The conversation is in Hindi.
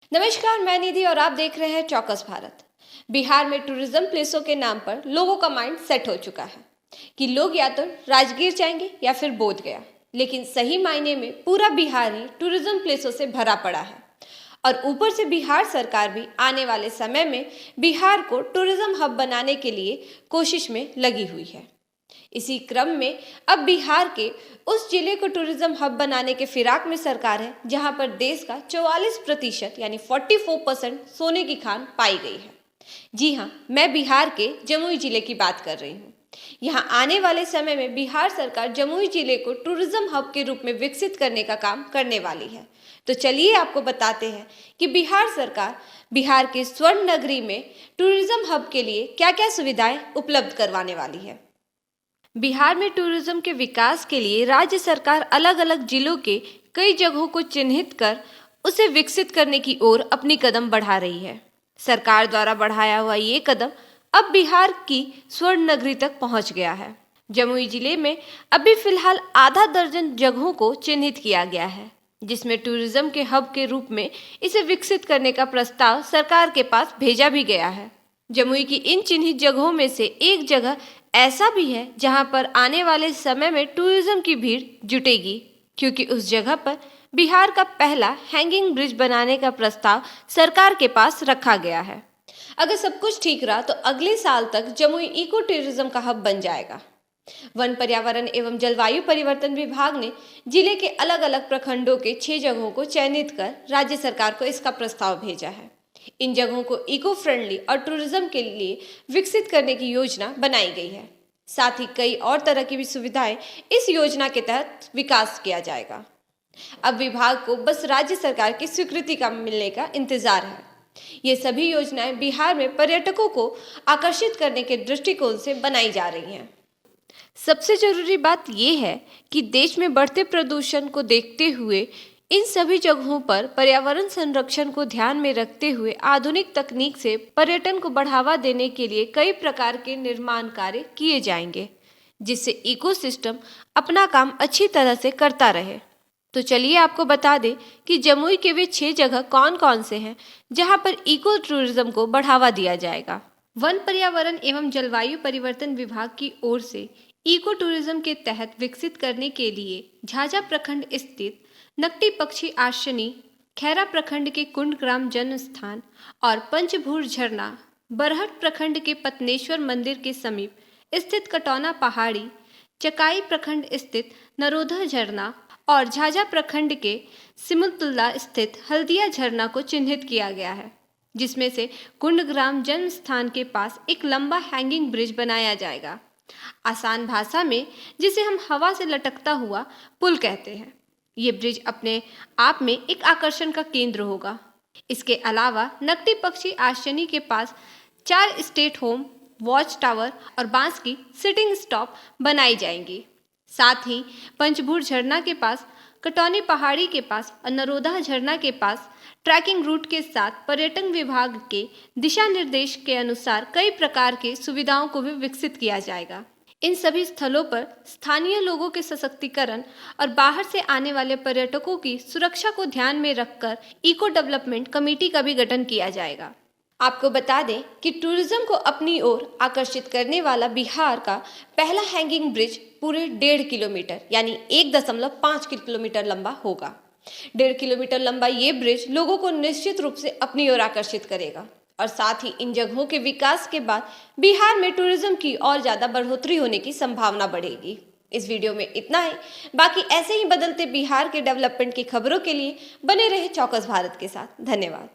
नमस्कार, मैं निधि और आप देख रहे हैं चौकस भारत। बिहार में टूरिज्म प्लेसों के नाम पर लोगों का माइंड सेट हो चुका है कि लोग या तो राजगीर जाएंगे या फिर बोध गया, लेकिन सही मायने में पूरा बिहार ही टूरिज्म प्लेसों से भरा पड़ा है। और ऊपर से बिहार सरकार भी आने वाले समय में बिहार को टूरिज्म हब बनाने के लिए कोशिश में लगी हुई है। इसी क्रम में अब बिहार के उस जिले को टूरिज्म हब बनाने के फिराक में सरकार है जहां पर देश का 44% यानी 44% सोने की खान पाई गई है। जी हां, मैं बिहार के जमुई जिले की बात कर रही हूं। यहां आने वाले समय में बिहार सरकार जमुई जिले को टूरिज्म हब के रूप में विकसित करने का काम करने वाली है। तो चलिए आपको बताते हैं कि बिहार सरकार बिहार के स्वर्ण नगरी में टूरिज्म हब के लिए क्या क्या सुविधाएं उपलब्ध करवाने वाली है। बिहार में टूरिज्म के विकास के लिए राज्य सरकार अलग अलग जिलों के कई जगहों को चिन्हित कर उसे विकसित करने की ओर अपनी कदम बढ़ा रही है। सरकार द्वारा बढ़ाया हुआ ये कदम अब बिहार की स्वर्ण नगरी तक पहुंच गया है। जमुई जिले में अभी फिलहाल आधा दर्जन जगहों को चिन्हित किया गया है, जिसमें टूरिज्म के हब के रूप में इसे विकसित करने का प्रस्ताव सरकार के पास भेजा भी गया है। जमुई की इन चिन्हित जगहों में से एक जगह ऐसा भी है जहां पर आने वाले समय में टूरिज्म की भीड़ जुटेगी, क्योंकि उस जगह पर बिहार का पहला हैंगिंग ब्रिज बनाने का प्रस्ताव सरकार के पास रखा गया है। अगर सब कुछ ठीक रहा तो अगले साल तक जमुई इको टूरिज्म का हब बन जाएगा। वन, पर्यावरण एवं जलवायु परिवर्तन विभाग ने जिले के अलग अलग प्रखंडों के 6 जगहों को चयनित कर राज्य सरकार को इसका प्रस्ताव भेजा है। इन जगहों को इको फ्रेंडली और टूरिज्म के लिए विकसित करने की योजना बनाई गई है। साथ ही कई और तरह की भी सुविधाएं इस योजना के तहत विकास किया जाएगा। अब विभाग को बस राज्य सरकार की स्वीकृति का मिलने का इंतजार है। ये सभी योजनाएं बिहार में पर्यटकों को आकर्षित करने के दृष्टिकोण से बनाई जा रही हैं। सबसे जरूरी बात यह है कि देश में बढ़ते प्रदूषण को देखते हुए इन सभी जगहों पर पर्यावरण संरक्षण को ध्यान में रखते हुए आधुनिक तकनीक से पर्यटन को बढ़ावा देने के लिए कई प्रकार के निर्माण कार्य किए जाएंगे, जिससे इकोसिस्टम अपना काम अच्छी तरह से करता रहे। तो चलिए आपको बता दें कि जमुई के वे 6 जगह कौन कौन से हैं जहां पर इको टूरिज्म को बढ़ावा दिया जाएगा। वन, पर्यावरण एवं जलवायु परिवर्तन विभाग की ओर से इको टूरिज्म के तहत विकसित करने के लिए झाझा प्रखंड स्थित नकटी पक्षी आश्रनी, खैरा प्रखंड के कुंडग्राम जन्म स्थान और पंचभूर झरना, बरहट प्रखंड के पत्नेश्वर मंदिर के समीप स्थित कटौना पहाड़ी, चकाई प्रखंड स्थित नरोधा झरना और झाझा प्रखंड के सिमुलतुल्ला स्थित हल्दिया झरना को चिन्हित किया गया है, जिसमें से कुंडग्राम जन्म स्थान के पास एक लंबा हैंगिंग ब्रिज बनाया जाएगा। आसान भाषा में जिसे हम हवा से लटकता हुआ पुल कहते हैं। ये ब्रिज अपने आप में एक आकर्षण का केंद्र होगा। इसके अलावा नकटी पक्षी आश्रनी के पास 4 स्टेट होम, वॉच टावर और बांस की सिटिंग स्टॉप बनाई जाएंगी। साथ ही पंचभूर झरना के पास, कटौनी पहाड़ी के पास और नरोधा झरना के पास ट्रैकिंग रूट के साथ पर्यटन विभाग के दिशा निर्देश के अनुसार कई प्रकार के सुविधाओं को भी विकसित किया जाएगा। इन सभी स्थलों पर स्थानीय लोगों के सशक्तिकरण और बाहर से आने वाले पर्यटकों की सुरक्षा को ध्यान में रखकर इको डेवलपमेंट कमेटी का भी गठन किया जाएगा। आपको बता दें कि टूरिज्म को अपनी ओर आकर्षित करने वाला बिहार का पहला हैंगिंग ब्रिज पूरे 1.5 किलोमीटर यानी 1.5 किलोमीटर लंबा होगा। 1.5 किलोमीटर लंबा ये ब्रिज लोगों को निश्चित रूप से अपनी ओर आकर्षित करेगा और साथ ही इन जगहों के विकास के बाद बिहार में टूरिज्म की और ज्यादा बढ़ोतरी होने की संभावना बढ़ेगी। इस वीडियो में इतना है। बाकी ऐसे ही बदलते बिहार के डेवलपमेंट की खबरों के लिए बने रहे चौकस भारत के साथ। धन्यवाद।